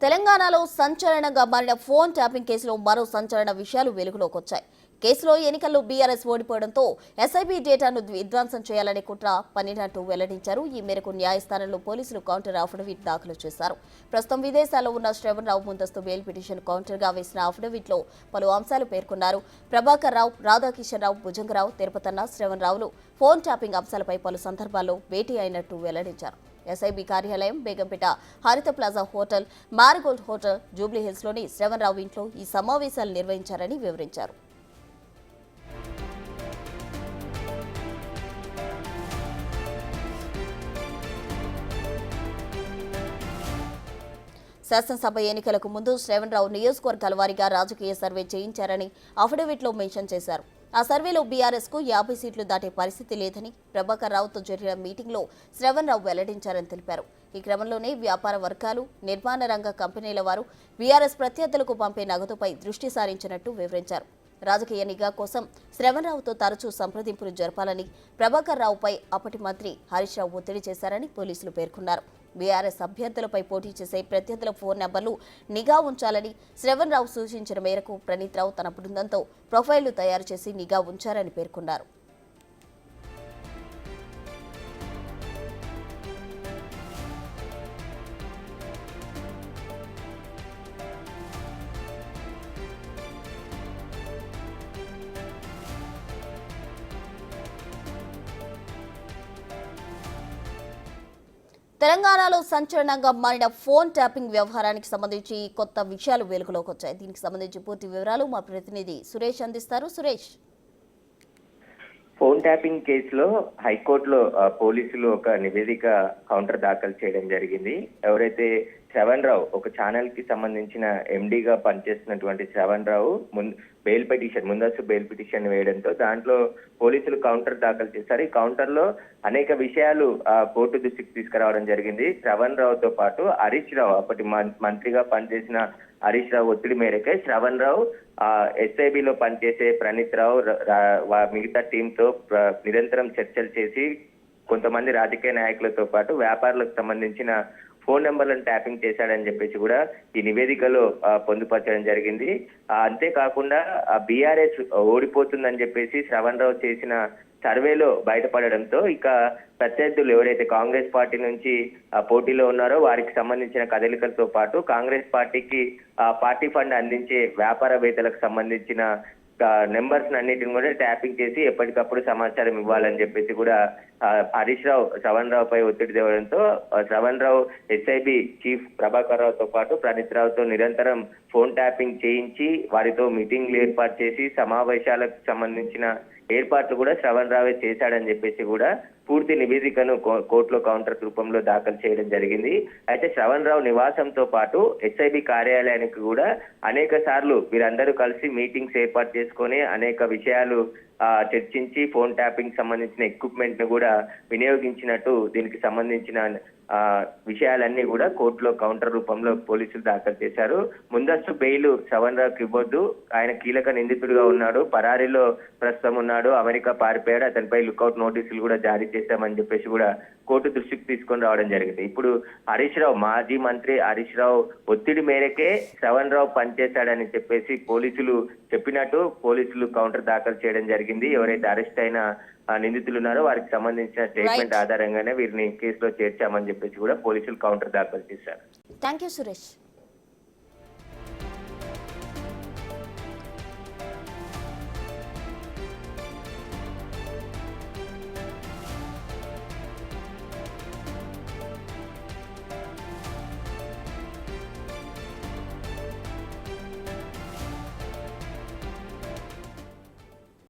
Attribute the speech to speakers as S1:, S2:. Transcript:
S1: తెలంగాణలో సంచలనంగా మారిన ఫోన్ ట్యాపింగ్ కేసులో మరో సంచలన విషయాలు వెలుగులోకి వచ్చాయి. కేసులో ఎన్నికల్లో బీఆర్ఎస్ ఓడిపోవడంతో ఎస్ఐబీ డేటాను విధ్వంసం చేయాలనే కుట్ర పన్నినట్టు వెల్లడించారు. ఈ మేరకు న్యాయస్థానంలో పోలీసులు కౌంటర్ అఫిడవిట్ దాఖలు చేశారు. ప్రస్తుతం విదేశాల్లో ఉన్న శ్రవణ్ రావు ముందస్తు బెయిల్ పిటిషన్ కౌంటర్గా వేసిన అఫిడవిట్లో పలు అంశాలు పేర్కొన్నారు. ప్రభాకర్ రావు, రాధాకిషన్ రావు, భుజంగరావు, తిరుపతన్న, శ్రవణ్ రావులు ఫోన్ ట్యాపింగ్ అంశాలపై పలు సందర్భాల్లో భేటీ అయినట్టు వెల్లడించారు. ఎస్ఐబీ కార్యాలయం, Begumpet Haritha plaza hotel, marigold hotel, జూబ్లీహిల్స్లోని శ్రవణ్ రావు ఇంట్లో ఈ సమావేశాలు నిర్వహించారని వివరించారు. శాసనసభ ఎన్నికలకు ముందు శ్రవణ్ రావు నియోజకవర్గాల వారీగా రాజకీయ సర్వే చేయించారని అఫిడవిట్లో మెన్షన్ చేశారు. ఆ సర్వేలో బీఆర్ఎస్ కు 50 సీట్లు దాటే పరిస్థితి లేదని ప్రభాకర్ రావుతో జరిగిన మీటింగ్లో శ్రవణ్ రావు వెల్లడించారని తెలిపారు. ఈ క్రమంలోనే వ్యాపార వర్గాలు, నిర్మాణ రంగ కంపెనీల వారు బీఆర్ఎస్ ప్రత్యర్థులకు పంపే నగదుపై దృష్టి సారించినట్టు వివరించారు. రాజకీయ నిఘా కోసం శ్రవణ్ రావుతో తరచూ సంప్రదింపులు జరపాలని ప్రభాకర్ రావుపై అప్పటి మంత్రి హరీష్ రావు ఒత్తిడి చేశారని పోలీసులు పేర్కొన్నారు. బీఆర్ఎస్ అభ్యర్థులపై పోటీ చేసే ప్రత్యర్థుల ఫోన్ నెంబర్లు నిఘా ఉంచాలని శ్రవణ్ రావు సూచించిన మేరకు ప్రణీత్ రావు తన బృందంతో ప్రొఫైళ్లు తయారు చేసి నిఘా ఉంచారని పేర్కొన్నారు. తెలంగాణలో సంచలనంగా మారిన ఫోన్ ట్యాపింగ్ వ్యవహారానికి సంబంధించి కొత్త విషయాలు వెలుగులోకి వచ్చాయి. దీనికి సంబంధించి పూర్తి వివరాలు మా ప్రతినిధి సురేష్ అందిస్తారు. సురేష్,
S2: ఫోన్ ట్యాపింగ్ కేసులో హైకోర్టులో పోలీసులు ఒక నివేదిక కౌంటర్ దాఖలు చేయడం జరిగింది. ఎవరైతే శ్రవణ్ రావు, ఒక ఛానల్ కి సంబంధించిన ఎండీగా పనిచేస్తున్నటువంటి శ్రవణ్ రావు ముందస్తు బెయిల్ పిటిషన్ వేయడంతో దాంట్లో పోలీసులు కౌంటర్ దాఖలు చేశారు. ఈ కౌంటర్ లో అనేక విషయాలు కోర్టు దృష్టికి తీసుకురావడం జరిగింది. శ్రవణ్ రావుతో పాటు హరీష్ రావు, అప్పటి మంత్రిగా పనిచేసిన హరీష్ రావు ఒత్తిడి మేరకే శ్రవణ్ రావు ఎస్ఐబిలో పనిచేసే ప్రణీత్ రావు మిగతా టీంతో నిరంతరం చర్చలు చేసి కొంతమంది రాజకీయ నాయకులతో పాటు వ్యాపారులకు సంబంధించిన ఫోన్ నెంబర్లను ట్యాపింగ్ చేశాడని చెప్పేసి కూడా ఈ నివేదికలో పొందుపరచడం జరిగింది. అంతేకాకుండా బీఆర్ఎస్ ఓడిపోతుందని చెప్పేసి శ్రవణ్ రావు చేసిన సర్వేలో బయటపడడంతో ఇక ప్రత్యర్థులు ఎవరైతే కాంగ్రెస్ పార్టీ నుంచి పోటీలో ఉన్నారో వారికి సంబంధించిన కదలికలతో పాటు కాంగ్రెస్ పార్టీకి పార్టీ ఫండ్ అందించే వ్యాపారవేత్తలకు సంబంధించిన నెంబర్స్ అన్నిటిని కూడా ట్యాపింగ్ చేసి ఎప్పటికప్పుడు సమాచారం ఇవ్వాలని చెప్పేసి కూడా హరీష్ రావు శ్రవణ్ రావుపై ఒత్తిడి తేవడంతో శ్రవణ్ రావు ఎస్ఐబి చీఫ్ ప్రభాకర్ రావుతో పాటు ప్రణీత్ రావుతో నిరంతరం ఫోన్ ట్యాపింగ్ చేయించి వారితో మీటింగ్లు ఏర్పాటు చేసి సమావేశాలకు సంబంధించిన ఏర్పాట్లు కూడా శ్రవణ్ రావే చేశాడని చెప్పేసి కూడా పూర్తి నివేదికను కోర్టులో కౌంటర్ రూపంలో దాఖలు చేయడం జరిగింది. అయితే శ్రవణ్ రావు నివాసంతో పాటు ఎస్ఐబి కార్యాలయానికి కూడా అనేక సార్లు వీరందరూ కలిసి మీటింగ్స్ ఏర్పాటు చేసుకొని అనేక విషయాలు చర్చించి ఫోన్ ట్యాపింగ్ సంబంధించిన ఎక్విప్మెంట్ ను కూడా వినియోగించినట్టు దీనికి సంబంధించిన విషయాలన్నీ కూడా కోర్టులో కౌంటర్ రూపంలో పోలీసులు దాఖలు చేశారు. ముందస్తు బెయిల్ శ్రవణ్ రావుకి ఇవ్వద్దు, ఆయన కీలక నిందితుడిగా ఉన్నాడు, పరారీలో ప్రస్తుతం ఉన్నాడు, అమెరికా పారిపోయాడు, అతనిపై లుకౌట్ నోటీసులు కూడా జారీ చేశామని చెప్పేసి కూడా కోర్టు దృష్టికి తీసుకొని రావడం జరిగింది. ఇప్పుడు హరీష్ రావు, మాజీ మంత్రి హరీష్ రావు ఒత్తిడి మేరకే శ్రవణ్ రావు పనిచేశాడని చెప్పేసి పోలీసులు చెప్పినట్టు పోలీసులు కౌంటర్ దాఖలు చేయడం జరిగింది. ఎవరైతే అరెస్ట్ అయిన నిందితులు ఉన్నారో వారికి సంబంధించిన స్టేట్మెంట్ ఆధారంగానే వీరిని కేసులో చేర్చామని చెప్పేసి కూడా పోలీసులు కౌంటర్ దాఖలు చేశారు.
S1: థాంక్యూ సురేష్.